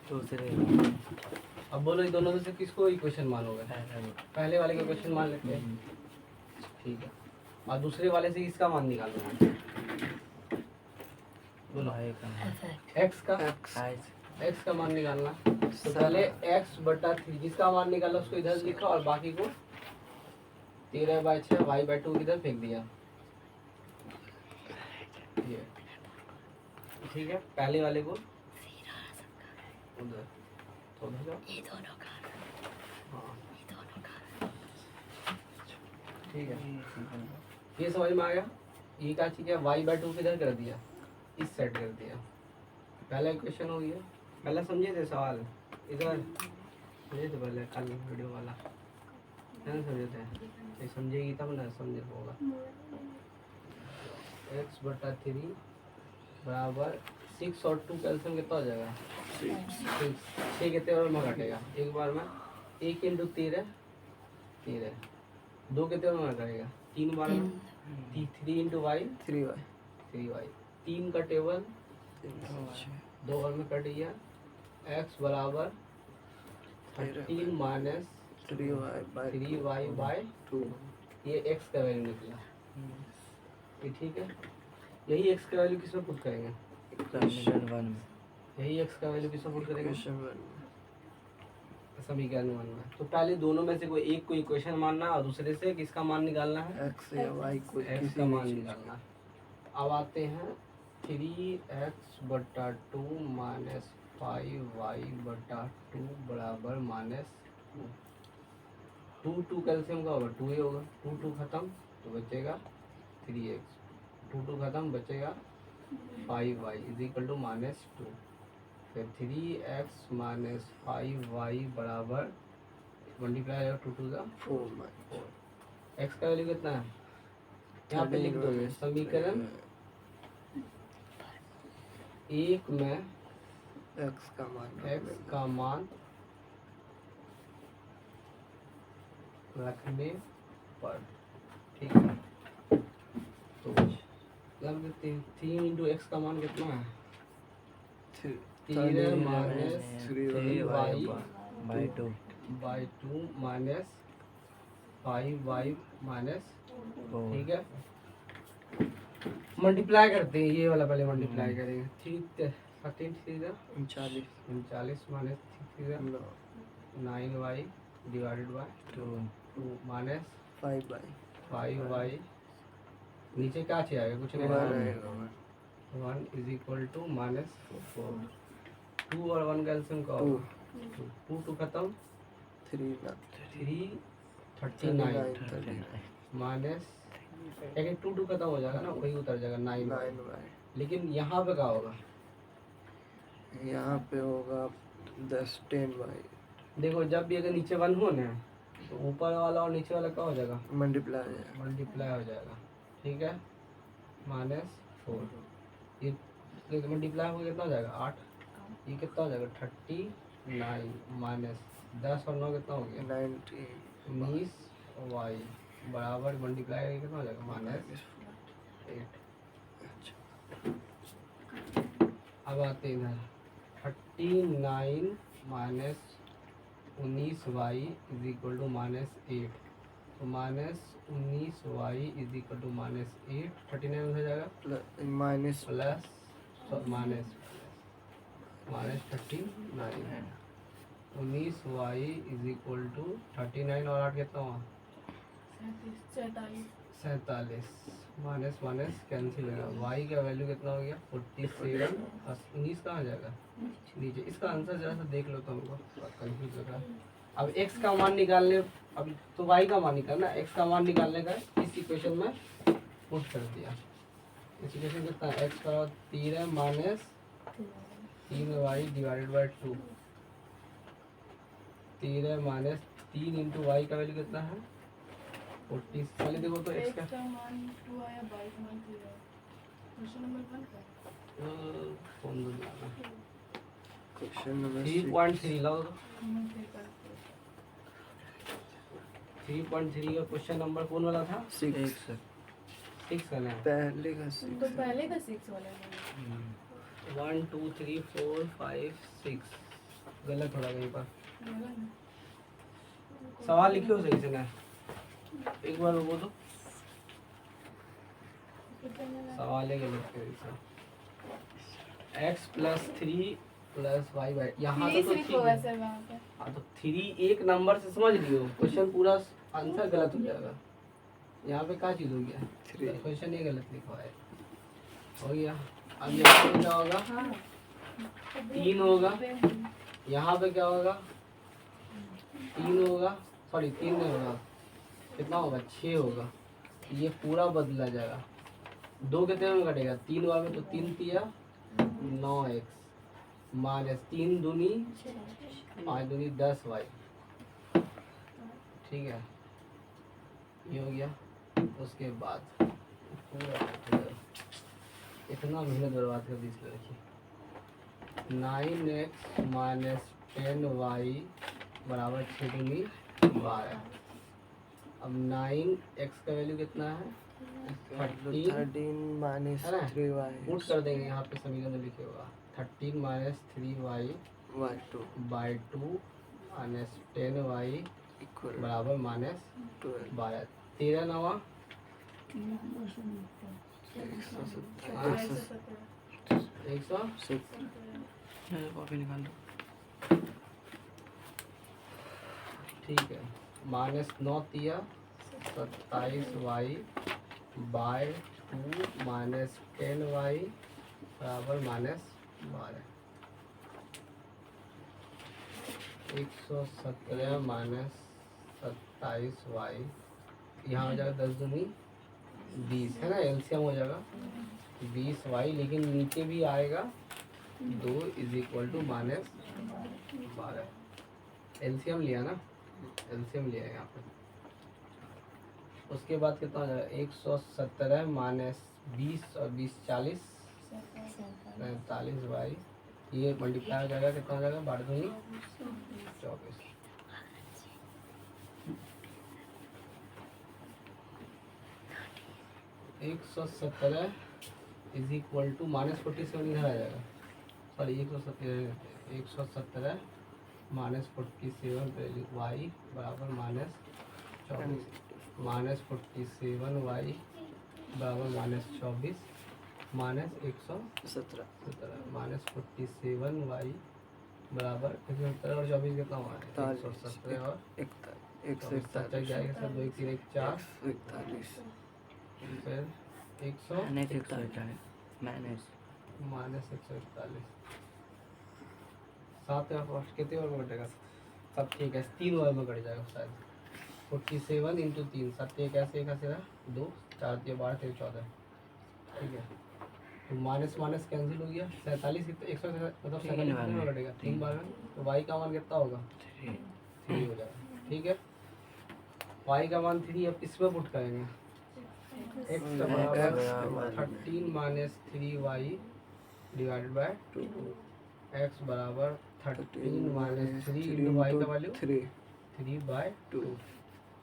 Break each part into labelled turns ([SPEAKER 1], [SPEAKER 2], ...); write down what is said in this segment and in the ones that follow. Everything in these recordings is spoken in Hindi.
[SPEAKER 1] दूसरे
[SPEAKER 2] अब बोलो ये दोनों में से किसको इक्वेशन मानोगे? पहले वाले का क्वेश्चन मान लेते हैं, ठीक है। और दूसरे वाले से इसका मान निकालना है, बोलो एक्स का मान निकालना। तो पहले x/3 जिसका मान निकाला उसको इधर लिखा और बाकी को 13/6 y/2 इधर फेंक दिया, ये ठीक है। पहले वाले को उधर तो उधर जाओ, ये दोनों का, हाँ ये दोनों का, ठीक है। ये समझ में आ गया? ये क्या चीज़ है, y/2 किधर कर दिया, इस साइड कर दिया। पहला क्वेश्चन हो गया। पहले समझे थे सवाल इधर, समझे थे पहले कल वीडियो वाला, नहीं समझे थे? समझेगी तब ना समझे होगा। x/3 बराबर 6 और 2 कैल्शियम कितना हो जाएगा, 6 कितने बार में घटेगा, एक बार में 1 × 13 2 कितने बार में घटेगा, 3 बार में 3 × y 3y 3 का टेबल 2 बार में कट गया। x बराबर 13 माइनस 3y/2, ये x का वैल्यू निकला, ये ठीक है। यही x का वैल्यू किसमें पुट करेंगे,
[SPEAKER 1] इक्वेशन 1 में,
[SPEAKER 2] यही x का वैल्यू किसमें पुट करेंगे, समीकरण 1 में। तो पहले दोनों में से कोई एक को इक्वेशन मानना और दूसरे से किसका मान निकालना है,
[SPEAKER 1] x या y को
[SPEAKER 2] x का मान निकालना है। अब आते हैं 3x/2 माइनस 5y/2 बराबर -2 कैल्शियम का होगा 2 ही होगा, 2 खत्म तो बचेगा 3x, 2 खत्म बचेगा 5y = -2। फिर 3x माइनस 5y बराबर मल्टीप्लाई 2 2 ज़ा 4। x का वैल्यू कितना है, यहाँ पे लिख दोगे समीकरण 1 में
[SPEAKER 1] x का मान
[SPEAKER 2] रखने पर, ठीक है। तो जब 3 × x का मान कितना है, 13 माइनस 3y/2 माइनस 5y - ठीक है। मल्टीप्लाई करते हैं, ये वाला पहले मल्टीप्लाई करेंगे। 39 माइनस 9y / 2 माइनस 5y, नीचे क्या चाहिए आएगा, कुछ नहीं आएगा, 1 = -4। 2 और 1 कैल्शियम का होगा 2 खत्म 3 39 माइनस 2 खत्म हो जाएगा ना, वही उतर जाएगा 9y। लेकिन यहाँ पे क्या होगा,
[SPEAKER 1] यहाँ पे होगा 10y।
[SPEAKER 2] देखो जब भी अगर नीचे 1 हो ना तो ऊपर वाला और नीचे वाला क्या हो जाएगा, मल्टीप्लाई हो जाएगा, ठीक है। -4 ये मल्टीप्लाई हो कितना हो जाएगा 8, ये कितना हो जाएगा 39 माइनस 10 और 9 कितना हो गया 19y बराबर मल्टीप्लाई कितना हो जाएगा -8। अब आते हैं इधर 39 माइनस 19y = -8, तो -19y = -8, 39 हो जाएगा
[SPEAKER 1] माइनस
[SPEAKER 2] प्लस माइनस -39 19y = 39 और 8 कितना हुआ 47, माइनस माइनस कैंसिल होगा, y का वैल्यू कितना हो गया 47, 19 कहाँ जाएगा नीचे। इसका आंसर जरा सा देख लो तो हमको कंफ्यूज हो रहा है। अब x का मान निकालने, अब तो y का मान निकालना, x का मान निकालने का इस इक्वेशन में पुट कर दिया। इस इक्वेशन कितना है, x बराबर 13 माइनस 3y/2, 13 माइनस 3 × y का वैल्यू कितना है 40। पहले देखो तो x का
[SPEAKER 3] मान 2 आया, y का मान 3 आया। क्वेश्चन नंबर 1 का
[SPEAKER 2] कौन दो लाना,
[SPEAKER 1] क्वेश्चन नंबर
[SPEAKER 2] 3.3 लाओ तो 3.3 का क्वेश्चन नंबर कौन वाला था, 6 का ना,
[SPEAKER 1] पहले का
[SPEAKER 3] तो पहले का 6 वाला है।
[SPEAKER 2] 1 2 3 4 5 6 गलत हो रहा है कहीं पर। सवाल लिखे हो सही से ना, एक बार वो तो सवाल है गलत है इसका। x plus 3 plus y by, यहाँ तो ठीक है। हाँ तो 3 एक नंबर से समझ लियो, क्वेश्चन पूरा आंसर गलत हो जाएगा। यहाँ पे क्या चीज़ हो गया, क्वेश्चन ये गलत लिखा है, हो गया। अब यहाँ पे क्या होगा, 3 होगा, यहाँ पे क्या होगा, 3 होगा, सॉरी 3 नहीं होगा, कितना होगा, 6 होगा। ये पूरा बदला जाएगा, 2 कितने में कटेगा, 3 वाले में, तो 3 तिया 9x माइनस 3 दूनी 5 दूनी 10 वाई, ठीक है, ये हो गया। उसके बाद इतना मेहनत बर्बाद कर दी इस लड़की। 9x माइनस 10y बराबर 6 दूनी 12। अब 9x का वैल्यू कितना है,
[SPEAKER 1] 13 माइनस
[SPEAKER 2] है ना?
[SPEAKER 1] 3y
[SPEAKER 2] पुट कर देंगे यहाँ पे, समीकरण में लिखे होगा 13 minus 3y
[SPEAKER 1] y2
[SPEAKER 2] by 2 minus 10y
[SPEAKER 1] equal
[SPEAKER 2] बराबर माइनस
[SPEAKER 1] 12
[SPEAKER 2] 12। 13 नवा 170।
[SPEAKER 1] कॉपी निकाल लो।
[SPEAKER 2] ठीक है, माइनस 9 तिया 27y बाय 2 माइनस 10y बराबर माइनस 12। 117 माइनस 27y, यहाँ हो जाएगा 10 दूनी 20, है ना, एलसीएम हो जाएगा 20y, लेकिन नीचे भी आएगा 2 is equal to minus 12। LCM लिया ना, एलसीएम लिया यहाँ पे। उसके बाद कितना हो जाएगा, 117 माइनस 20 और 20 40 45y, ये मल्टीप्लाई हो जाएगा, कितना हो जाएगा, 12 दूनी 24। एक 117 इज इक्वल टू माइनस 47 इधर आ जाएगा, सॉरी 117 माइनस 47 वाई बराबर माइनस 24, माइनस 47 वाई बराबर माइनस 24 माइनस 117 माइनस 47 वाई बराबर 117 और 24 कितना हुआ है, 117 और 141 जाएगा सर, 2 3 1 4 फिर 141 माइनस 141 7 या फर्स्ट कितने ओवर में कटेगा, सब ठीक है, 3 ओवर में कट जाएगा शायद। 47 इंटू 3, 7 एक ऐसे एक ऐसे 2 4 3 12 13 14, ठीक है। तो माइनस माइनस कैंसिल हो गया, 47 मतलब 47 में कटेगा 3 बार में, तो वाई का मान कितना होगा, 3 हो जाएगा, ठीक है। वाई का मान 3, अब इसमें पुट करेंगे, x का बराबर 13 minus 3y divided by 2, x बराबर 13 माइनस 3 इंटू वाई का वैल्यू 3 बाय 2,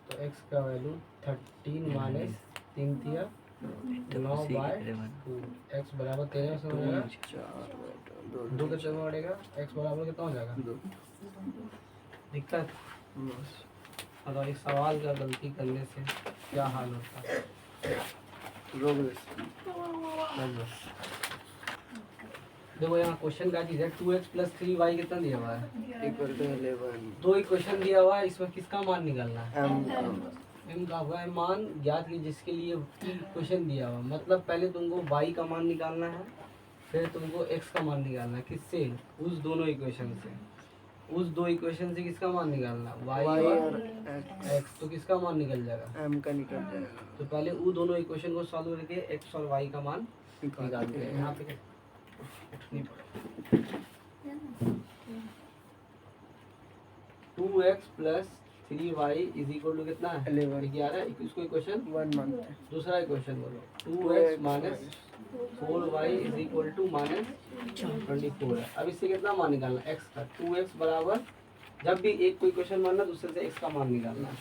[SPEAKER 2] तो x का वैल्यू 13 माइनस 3 तिया 9 बाय 2, x बराबर 13 से हो जाएगा 2 के चलना पड़ेगा, x बराबर कितना हो जाएगा 2। दिक्कत, अगर इस सवाल का गलती करने से क्या हाल होता है, देखो यहाँ क्वेश्चन क्या चीज़ है, 2x प्लस 3y कितना दिया हुआ है,
[SPEAKER 1] इक्वल टू 11
[SPEAKER 2] दो इक्वेशन दिया हुआ है, इसमें किसका मान निकालना है,
[SPEAKER 1] m
[SPEAKER 2] का हुआ है मान ज्ञात की, जिसके लिए क्वेश्चन दिया हुआ, मतलब पहले तुमको y का मान निकालना है, फिर तुमको x का मान निकालना है, किससे, उस दोनों इक्वेशन से, उस दो इक्वेशन से किसका मान निकालना, y और x, तो किसका मान निकल जाएगा,
[SPEAKER 1] m का निकल जाएगा।
[SPEAKER 2] तो पहले वो दोनों इक्वेशन को सॉल्व करके x और y का मान निकालते हैं। यहाँ पे उठनी पड़ेगी, 2x plus 3y is equal to कितना है, 11, इसको इक्वेशन
[SPEAKER 1] 1 मानते हैं।
[SPEAKER 2] दूसरा इक्वेशन बोलो, 2x minus 4y is equal to minus 24 है। अब इससे कितना मान निकालना, x का, 2x बराबर, जब भी एक कोई क्वेश्चन मानना दूसरे से x का मान निकालना है।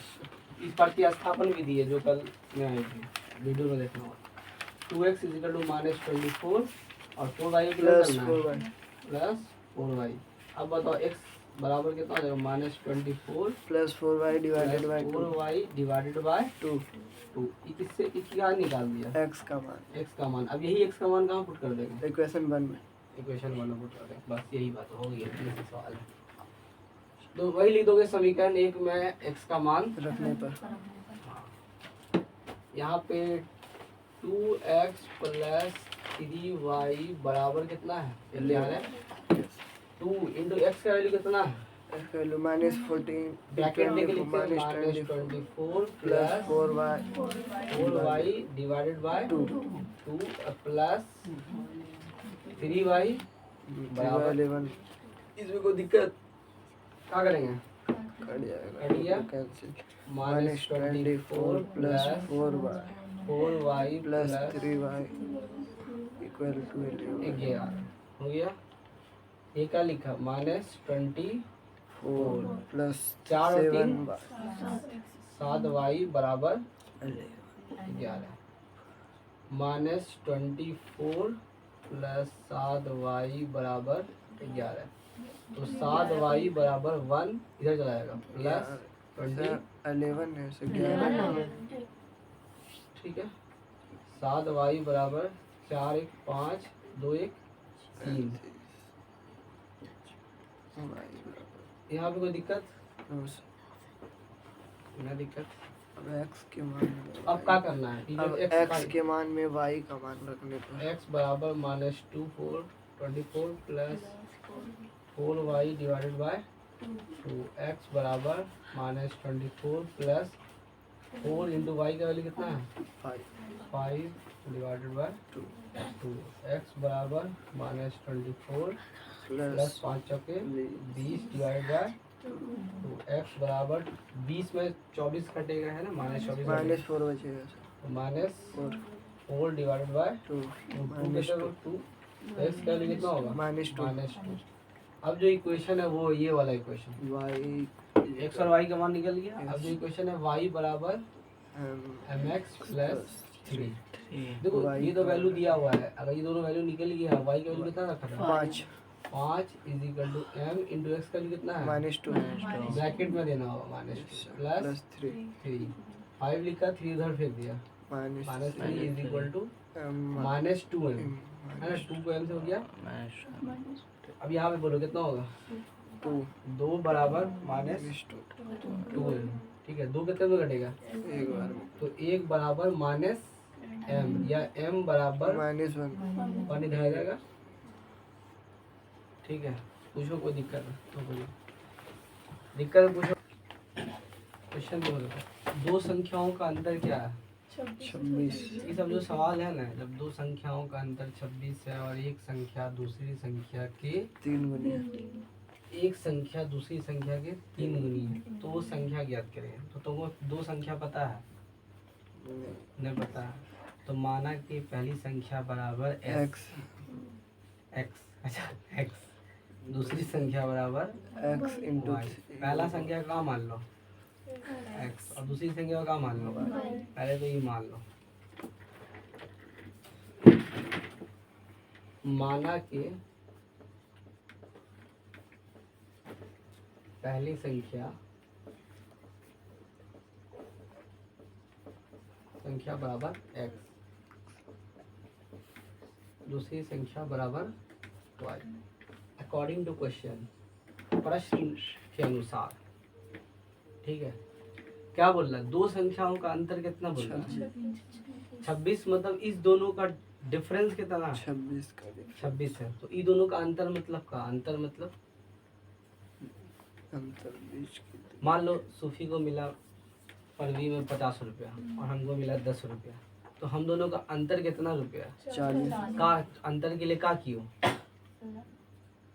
[SPEAKER 2] इस प्रतिस्थापन विधि है जो कल में आई थी, वीडियो में देखना होगा। 2x is equal to minus 24 और 4y प्लस 4y। अब बताओ x बराबर कितना हो जाएगा -24
[SPEAKER 1] plus 4y divided by 2
[SPEAKER 2] 4y divided by
[SPEAKER 1] 2
[SPEAKER 2] 2। इससे क्या निकाल दिया?
[SPEAKER 1] x का मान
[SPEAKER 2] x का मान। अब यही x का मान कहाँ पुट कर देंगे?
[SPEAKER 1] इक्वेशन 1 में।
[SPEAKER 2] इक्वेशन 1 में पुट कर देंगे, बस यही बात हो गई है। ये सवाल है तो वही लिख दोगे समीकरण 1 में x का मान
[SPEAKER 1] रखने पर
[SPEAKER 2] यहाँ पे 2x प्लस 3y बराबर कितना है? जल्दी आ रहा है 2 इंटू एक्स का वैल्यू कितना है?
[SPEAKER 1] x का वैल्यू -14
[SPEAKER 2] ब्रैकेट में लिखते हैं
[SPEAKER 1] -24
[SPEAKER 2] -24
[SPEAKER 1] plus
[SPEAKER 2] plus
[SPEAKER 1] 4y
[SPEAKER 2] 4y divided by
[SPEAKER 1] 2
[SPEAKER 2] 2 plus 3y बराबर
[SPEAKER 1] 11
[SPEAKER 2] इसमें कोई दिक्कत? क्या करेंगे?
[SPEAKER 1] कट जाएगा
[SPEAKER 2] कट गया?
[SPEAKER 1] Cancel
[SPEAKER 2] -24
[SPEAKER 1] plus
[SPEAKER 2] plus
[SPEAKER 1] 4y
[SPEAKER 2] plus
[SPEAKER 1] plus 3y equal to
[SPEAKER 2] 11 हो गया। ये क्या लिखा? -24
[SPEAKER 1] 4 प्लस
[SPEAKER 2] 4 और 3
[SPEAKER 1] 7y
[SPEAKER 2] 7y बराबर 11 -24 प्लस 7y बराबर 11 तो 7y बराबर 1 इधर चला जाएगा प्लस 20
[SPEAKER 1] 11 है से 11
[SPEAKER 2] ठीक है। 7y बराबर 4 1 5 2 1 3। यहाँ पे कोई दिक्कत? ना दिक्कत।
[SPEAKER 1] अब x के मान में
[SPEAKER 2] अब क्या करना है?
[SPEAKER 1] अब x के मान में y का मान रखने पर
[SPEAKER 2] x बराबर -24 plus 4y divided by 2 x बराबर -24 प्लस 4 इंटू वाई का वैल्यू कितना है? 5 डिवाइडेड बाय 2 x बराबर -24 प्लस 5 चौके 20 डिवाइडेड बाय 2 x बराबर 20 में 24 कटेगा है ना -24
[SPEAKER 1] -4 बचेगा
[SPEAKER 2] -4 डिवाइडेड बाय
[SPEAKER 1] 2
[SPEAKER 2] 2 x का वैल्यू कितना होगा?
[SPEAKER 1] -2
[SPEAKER 2] अब जो इक्वेशन है वो ये वाला इक्वेशन
[SPEAKER 1] y
[SPEAKER 2] x और y का मान निकल गया। अब जो इक्वेशन है y बराबर mx प्लस 3। देखो ये तो वैल्यू दिया हुआ है, अगर ये दोनों वैल्यू निकल गया y का वैल्यू कितना रखा था? 5 is equal to m into x का वैल्यू कितना है?
[SPEAKER 1] -2
[SPEAKER 2] ब्रैकेट में देना होगा -2 प्लस 3 5 लिखा 3 इधर फेंक दिया -3 इज इक्वल टू -2m है ना। 2 को m से हो गया। अब यहाँ पे बोलो कितना होगा? 2 बराबर -2m ठीक है। 2 कितने में घटेगा? तो 1 बराबर -m या m बराबर -1 इधर आ जाएगा ठीक है। पूछो कोई दिक्कत है तो बोलो, दिक्कत है पूछो। क्वेश्चन भी बोलो। दो संख्याओं का अंतर क्या है?
[SPEAKER 1] 26
[SPEAKER 2] ये सब जो सवाल है ना, जब दो संख्याओं का अंतर 26 है और एक संख्या दूसरी संख्या के
[SPEAKER 1] 3 गुनी
[SPEAKER 2] एक संख्या दूसरी संख्या के 3 गुनी है तो वो संख्या ज्ञात करें। तो तुमको दो संख्या पता है? नहीं पता है तो माना कि पहली संख्या बराबर
[SPEAKER 1] x
[SPEAKER 2] अच्छा x दूसरी संख्या बराबर
[SPEAKER 1] x इंटू
[SPEAKER 2] y। पहला संख्या का मान लो x और दूसरी संख्या का मान लो पहले तो ये मान लो। माना कि पहली संख्या बराबर x दूसरी संख्या बराबर y। अकॉर्डिंग टू क्वेश्चन प्रश्न के अनुसार ठीक है। क्या बोल रहा है? दो संख्याओं का अंतर कितना बोल रहा है? 26 मतलब इस दोनों का डिफरेंस कितना? 26 है। तो इन दोनों का अंतर मतलब का अंतर मतलब मान लो सूफी को मिला परवी में 50 रुपया और हमको मिला 10 रुपया तो हम दोनों का अंतर कितना रुपया?
[SPEAKER 1] 40
[SPEAKER 2] का अंतर के लिए क्या कियो?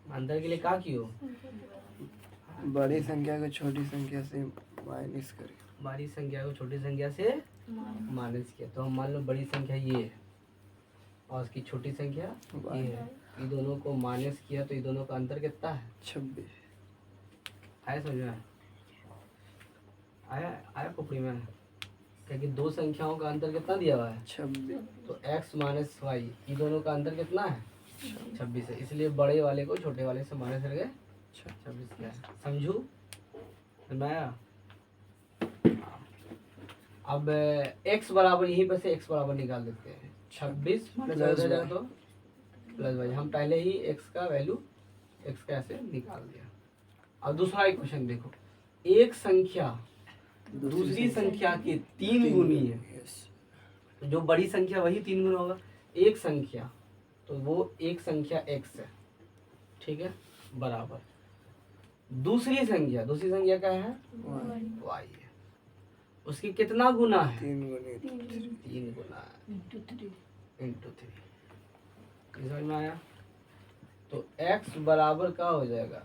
[SPEAKER 2] अंतर के लिए क्या कियो?
[SPEAKER 1] बड़ी संख्या को छोटी संख्या से माइनस करें।
[SPEAKER 2] बड़ी संख्या को छोटी संख्या से माइनस किया तो हम मान लो बड़ी संख्या ये है और उसकी छोटी संख्या ये है। इन दोनों को माइनस किया तो इन दोनों का अंतर कितना है?
[SPEAKER 1] 26
[SPEAKER 2] आया समझ में? आया खोपड़ी में? क्योंकि दो संख्याओं का अंतर कितना दिया हुआ है?
[SPEAKER 1] 26
[SPEAKER 2] तो x माइनस वाई इन दोनों का अंतर कितना है? 26 है। इसलिए बड़े वाले को छोटे वाले से माइनस करके 26 क्या है, समझू मैं। अब x बराबर यहीं पर से x बराबर निकाल देते हैं। 26 माइनस
[SPEAKER 1] Plus
[SPEAKER 2] हो जाएगा
[SPEAKER 1] y.
[SPEAKER 2] तो प्लस वाई। हम पहले ही x का वैल्यू x का ऐसे निकाल दिया। अब दूसरा इक्वेशन देखो, एक संख्या दूसरी संख्या के 3 गुनी है।
[SPEAKER 1] Yes.
[SPEAKER 2] जो बड़ी संख्या वही 3 गुना होगा। एक संख्या तो वो एक संख्या x है, ठीक है, बराबर दूसरी संख्या क्या है, y है। उसकी कितना गुना है,
[SPEAKER 1] 3 गुनी
[SPEAKER 2] 3 गुना है, इंटू 3। समझ में आया? तो x बराबर क्या हो जाएगा,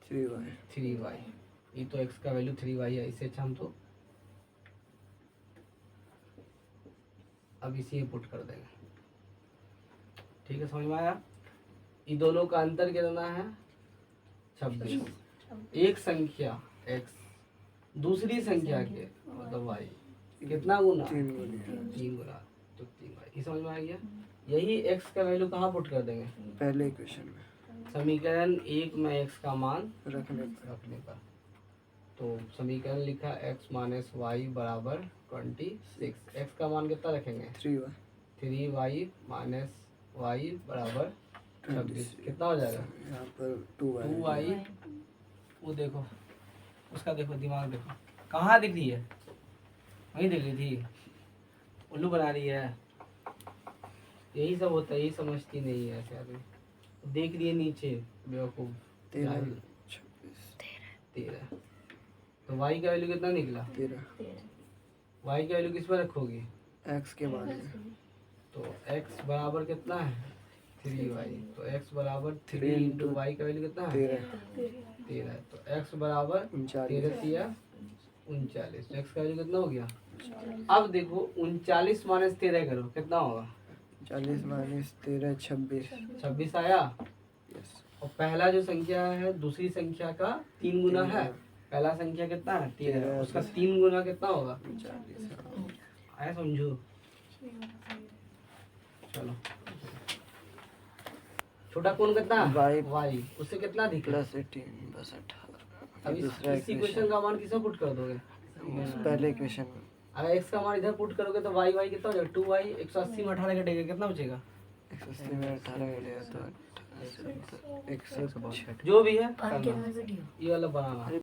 [SPEAKER 1] 3y.
[SPEAKER 2] 3y। ये तो x का वैल्यू 3y है। इसे अच्छा हम तो अब इसी में पुट कर देंगे, ठीक है। समझ में आया? ये दोनों का अंतर कितना है, 26। एक संख्या x दूसरी संख्या के मतलब y कितना गुना,
[SPEAKER 1] 3 गुनी.
[SPEAKER 2] 3 गुना, तो 3y। ये समझ में आ गया? यही x का वैल्यू कहाँ पुट कर देंगे,
[SPEAKER 1] पहले इक्वेशन में
[SPEAKER 2] समीकरण 1 में x का मान
[SPEAKER 1] रखने
[SPEAKER 2] पर। तो समीकरण लिखा x माइनस वाई बराबर 26। x का मान कितना रखेंगे,
[SPEAKER 1] 3y.
[SPEAKER 2] 3y माइनस वाई बराबर 26। कितना हो जाएगा,
[SPEAKER 1] यहाँ पर 2y.
[SPEAKER 2] 2y। वो देखो उसका, देखो दिमाग देखो, कहाँ दिख रही है, वहीं दिख रही थी, उल्लू बना रही है। यही सब होता है, यही समझती नहीं है ऐसे आदमी। देख रही है नीचे, बेवकूफ।
[SPEAKER 1] 13.
[SPEAKER 2] 13। तो y का वैल्यू कितना निकला,
[SPEAKER 1] 13.
[SPEAKER 2] y का वैल्यू किस पर रखोगे,
[SPEAKER 1] x के बाद में
[SPEAKER 2] तो x बराबर कितना है, 3y। तो x बराबर 3
[SPEAKER 1] 3
[SPEAKER 2] इंटू वाई का वैल्यू कितना है, 13। तो x बराबर 13 या 39। x का वैल्यू कितना हो गया। अब देखो 39 माइनस 13 करो, कितना होगा,
[SPEAKER 1] 40 माइनस 13 26.
[SPEAKER 2] 26 आया।
[SPEAKER 1] यस.
[SPEAKER 2] और पहला जो संख्या है दूसरी संख्या का 3 गुना है। पहला संख्या कितना है, 13, उसका 3 गुना कितना होगा,
[SPEAKER 1] 40.
[SPEAKER 2] आया, समझो। चलो छोटा कौन कितना है, y, उससे कितना दिखा,
[SPEAKER 1] प्लस 18 बस 18.
[SPEAKER 2] अब
[SPEAKER 1] दूसरा
[SPEAKER 2] इस इक्वेशन का मान किसमें पुट कर दोगे,
[SPEAKER 1] पहले इक्वेशन में
[SPEAKER 2] अगर x का मान इधर पुट करोगे तो y कितना हो जाएगा, 2y। 180 में 18 कटेगा, कितना बचेगा,
[SPEAKER 1] 180 में 18 घटेगा तो 160.
[SPEAKER 2] जो भी है ये वाला बनाना।